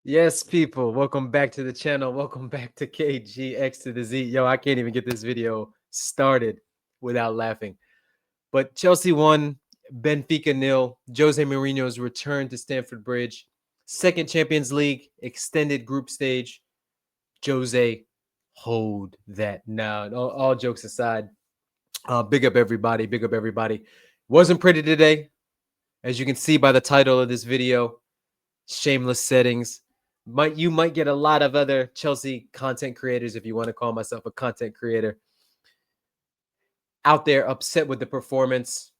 Yes, people, welcome back to the channel. Welcome back to KGX to the Z. Yo, I can't even get this video started without laughing. But Chelsea won, Benfica nil. Jose Mourinho's return to Stamford Bridge. Second Champions League extended group stage. Jose, hold that. Now, all jokes aside, big up everybody. Big up everybody. Wasn't pretty today, as you can see by the title of this video. Shameless settings. You might get a lot of other Chelsea content creators, if you want to call myself a content creator, out there upset with the performance,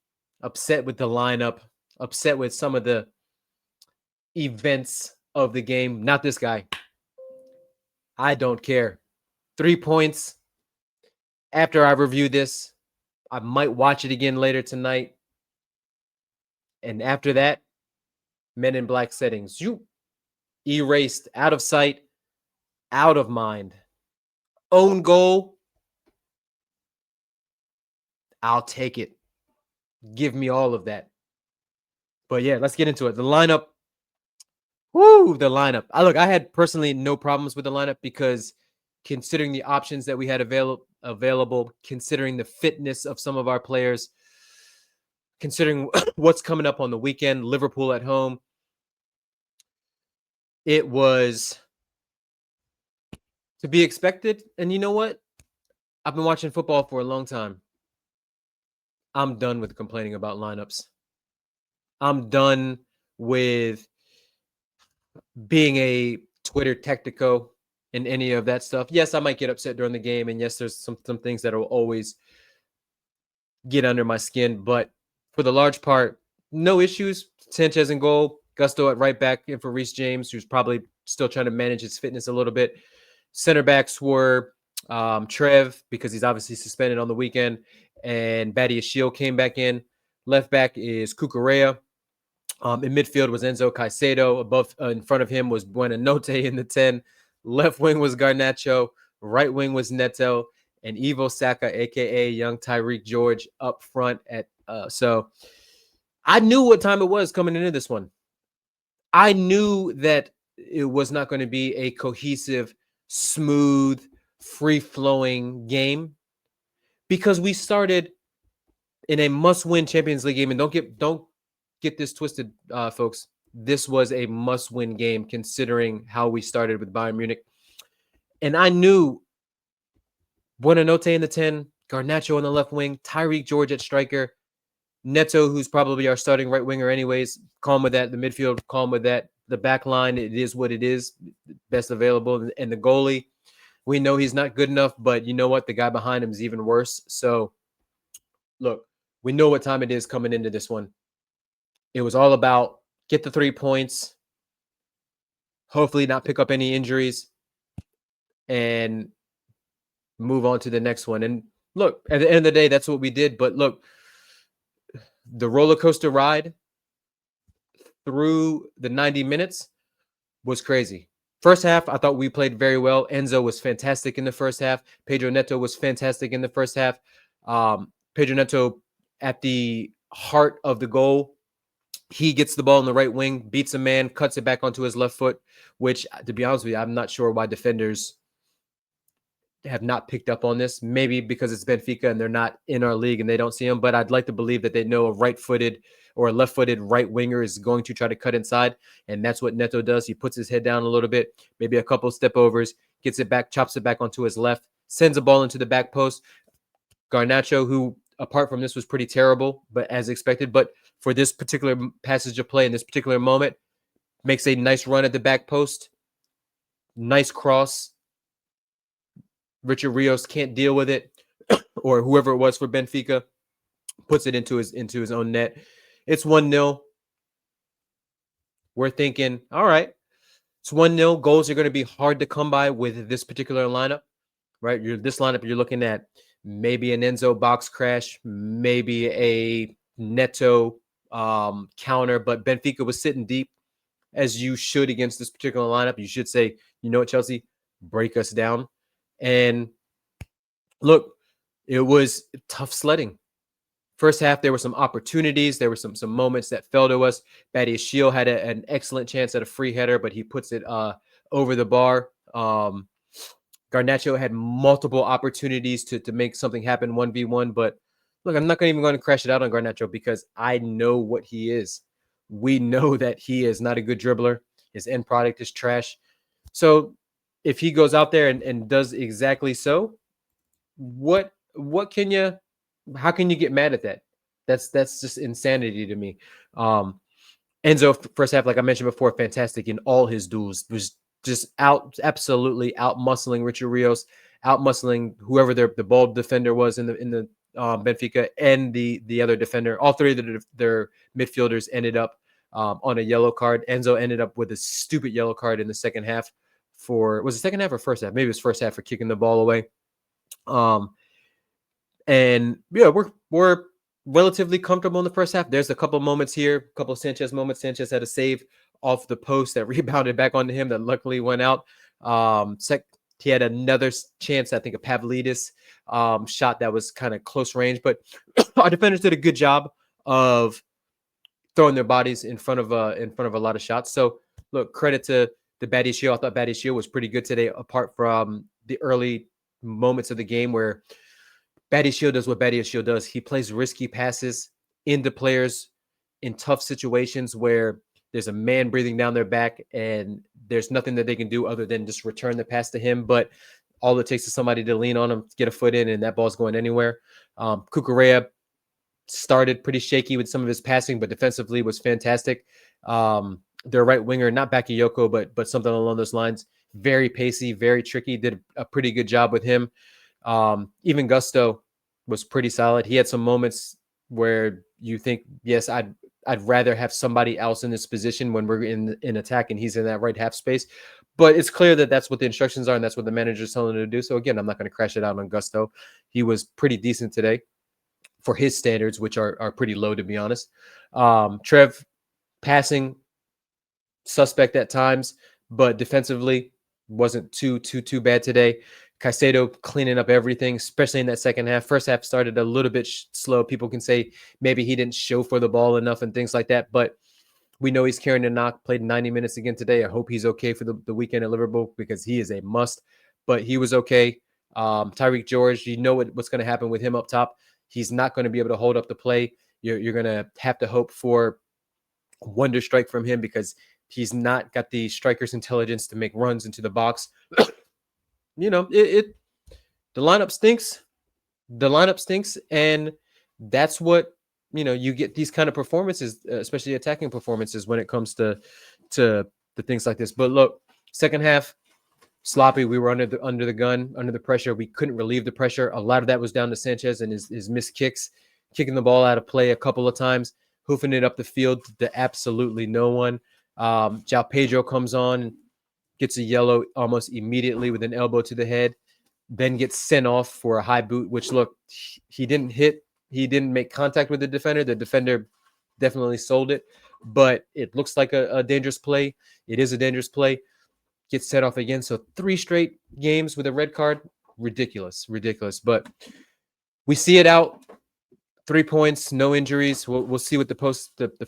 upset with the lineup, upset with some of the events of the game. Not this guy. I don't care. 3 points. After I review this, I might watch it again later tonight. And after that, Men in Black settings. You erased, out of sight, out of mind. Own goal. I'll take it. Give me all of that. But yeah, let's get into it. The lineup. Woo, the lineup. I had personally no problems with the lineup because considering the options that we had available, considering the fitness of some of our players, considering what's coming up on the weekend, Liverpool at home, it was to be expected. And you know what? I've been watching football for a long time. I'm done with complaining about lineups. I'm done with being a Twitter tactico and any of that stuff. Yes, I might get upset during the game, and yes, there's some things that will always get under my skin, but for the large part, no issues. Sanchez in goal, Gusto at right back in for Reece James, who's probably still trying to manage his fitness a little bit. Center backs were Trev, because he's obviously suspended on the weekend, and Badia Shield came back in. Left back is Cucurella. In midfield was Enzo Caicedo. Above, in front of him was Buenanote in the 10. Left wing was Garnacho. Right wing was Neto. And Ivo Saka, a.k.a. young Tyreek George, up front. So I knew what time it was coming into this one. I knew that it was not going to be a cohesive, smooth, free-flowing game because we started in a must-win Champions League game. And don't get this twisted, folks. This was a must-win game considering how we started with Bayern Munich. And I knew Buenanote in the 10, Garnacho on the left wing, Tyreek George at striker, Neto, who's probably our starting right winger anyways, calm with that. The midfield, calm with that. The back line, it is what it is, best available. And the goalie, we know he's not good enough, but you know what? The guy behind him is even worse. So, look, we know what time it is coming into this one. It was all about get the 3 points, hopefully not pick up any injuries, and move on to the next one. And look, at the end of the day, that's what we did. But look, the roller coaster ride through the 90 minutes was crazy. First half, I thought we played very well. Enzo was fantastic in the first half. Pedro Neto was fantastic in the first half. Pedro Neto at the heart of the goal. He gets the ball in the right wing, beats a man, cuts it back onto his left foot, which, to be honest with you, I'm not sure why defenders have not picked up on this. Maybe because it's Benfica and they're not in our league and they don't see him. But I'd like to believe that they know a right-footed or a left-footed right winger is going to try to cut inside. And that's what Neto does. He puts his head down a little bit, maybe a couple step overs, gets it back, chops it back onto his left, sends a ball into the back post. Garnacho, who apart from this was pretty terrible, but as expected. But for this particular passage of play in this particular moment, makes a nice run at the back post. Nice cross. Richard Rios can't deal with it, or whoever it was for Benfica puts it into his own net. It's 1-0. We're thinking, all right, it's 1-0. Goals are going to be hard to come by with this particular lineup, right? This lineup, you're looking at maybe an Enzo box crash, maybe a Neto counter, but Benfica was sitting deep, as you should against this particular lineup. You should say, you know what, Chelsea, break us down. And look, it was tough sledding First half, there were some opportunities. There were some moments that fell to us. Badiashile had an excellent chance at a free header, but he puts it over the bar. Garnacho had multiple opportunities to make something happen 1v1. But look, I'm not even going to crash it out on Garnacho because I know what he is. We know that he is not a good dribbler. His end product is trash. So if he goes out there and does exactly so, what can you, how can you get mad at that? That's just insanity to me. Enzo, first half, like I mentioned before, fantastic in all his duels. Was just absolutely out muscling Richard Rios, out muscling whoever the ball defender was in the Benfica and the other defender. All three of their midfielders ended up on a yellow card. Enzo ended up with a stupid yellow card in the second half was it second half or first half? Maybe it was first half for kicking the ball away. And yeah, we're relatively comfortable in the first half. There's a couple moments here, a couple of Sanchez moments. Sanchez had a save off the post that rebounded back onto him that luckily went out. He had another chance, I think, a Pavlidis shot that was kind of close range, but our defenders did a good job of throwing their bodies in front of a lot of shots. So look, credit to the Badiashile. I thought Badiashile was pretty good today, apart from the early moments of the game where Badiashile does what Badiashile does. He plays risky passes into players in tough situations where there's a man breathing down their back and there's nothing that they can do other than just return the pass to him. But all it takes is somebody to lean on him, get a foot in, and that ball's going anywhere. Cucurella started pretty shaky with some of his passing, but defensively was fantastic. Their right winger, not Bakayoko, but something along those lines. Very pacey, very tricky. Did a pretty good job with him. Even Gusto was pretty solid. He had some moments where you think, yes, I'd rather have somebody else in this position when we're in attack and he's in that right half space. But it's clear that that's what the instructions are and that's what the manager's telling him to do. So again, I'm not going to crash it out on Gusto. He was pretty decent today for his standards, which are pretty low, to be honest. Trev passing suspect at times, but defensively wasn't too bad today. Caicedo cleaning up everything, especially in that second half. First half started a little bit slow. People can say maybe he didn't show for the ball enough and things like that, but we know he's carrying a knock, played 90 minutes again today. I hope he's okay for the weekend at Liverpool because he is a must, but he was okay. Tyreek George, you know what's going to happen with him up top. He's not going to be able to hold up the play. You're going to have to hope for wonder strike from him because he's not got the striker's intelligence to make runs into the box. The lineup stinks. The lineup stinks, and that's what you get these kind of performances, especially attacking performances, when it comes to things like this. But look, second half sloppy. We were under the gun, under the pressure. We couldn't relieve the pressure. A lot of that was down to Sanchez and his missed kicks, kicking the ball out of play a couple of times, hoofing it up the field to absolutely no one. João Pedro comes on, gets a yellow almost immediately with an elbow to the head, then gets sent off for a high boot, which, look, he didn't hit. He didn't make contact with the defender. The defender definitely sold it, but it looks like a dangerous play. It is a dangerous play. Gets set off again. So 3 straight games with a red card. Ridiculous. But we see it out. 3 points, no injuries. We'll see what the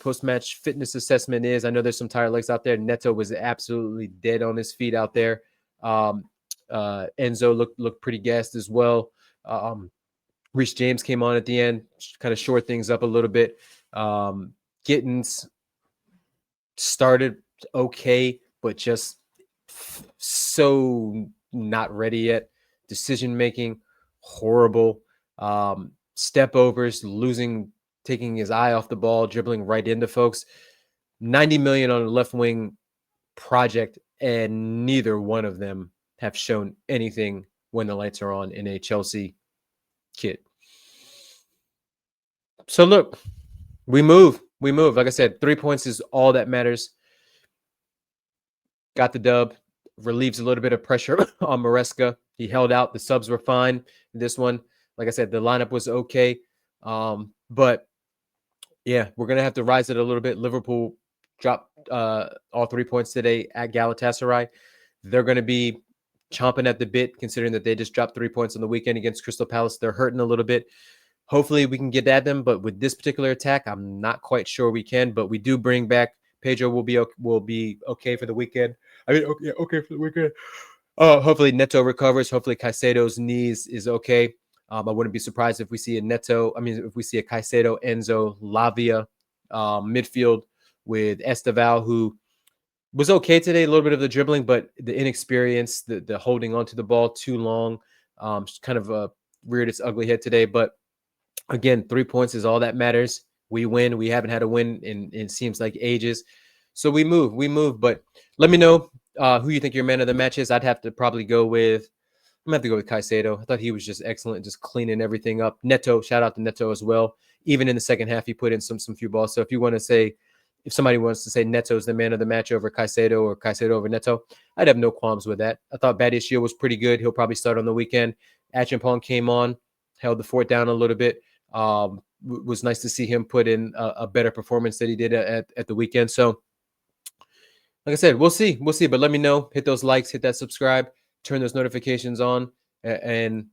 post-match fitness assessment is. I know there's some tired legs out there. Neto was absolutely dead on his feet out there. Enzo looked pretty gassed as well. Reece James came on at the end, kind of shored things up a little bit. Gittins started okay, but just so not ready yet. Decision making horrible. Step overs, taking his eye off the ball, dribbling right into folks. 90 million on a left wing project, and neither one of them have shown anything when the lights are on in a Chelsea kit. So look, we move. Like I said, 3 points is all that matters. Got the dub, relieves a little bit of pressure on Maresca. He held out. The subs were fine. This one, like I said, the lineup was okay. But yeah, we're going to have to rise it a little bit. Liverpool dropped all 3 points today at Galatasaray. They're going to be chomping at the bit, considering that they just dropped 3 points on the weekend against Crystal Palace. They're hurting a little bit. Hopefully we can get at them, but with this particular attack, I'm not quite sure we can. But we do bring back Pedro. Will be okay for the weekend. I mean, okay for the weekend. Hopefully Neto recovers. Hopefully Caicedo's knees is okay. I wouldn't be surprised if we see a Neto. I mean, if we see a Caicedo, Enzo, Lavia midfield with Esteval, who was okay today. A little bit of the dribbling, but the inexperience, the holding onto the ball too long, kind of reared its ugly head today. But again, 3 points is all that matters. We win. We haven't had a win in it seems like ages. So we move. But let me know who you think your man of the match is. I'd have to probably go with I'm gonna have to go with Caicedo. I thought he was just excellent, just cleaning everything up. Neto, shout out to Neto as well. Even in the second half, he put in some few balls. So if you want to say, if somebody wants to say Neto's the man of the match over Caicedo or Caicedo over Neto, I'd have no qualms with that. I thought Badiashile was pretty good. He'll probably start on the weekend. Achampong came on, held the fort down a little bit. Was nice to see him put in a better performance that he did at the weekend. So, like I said, we'll see. But let me know. Hit those likes, hit that subscribe, turn those notifications on, and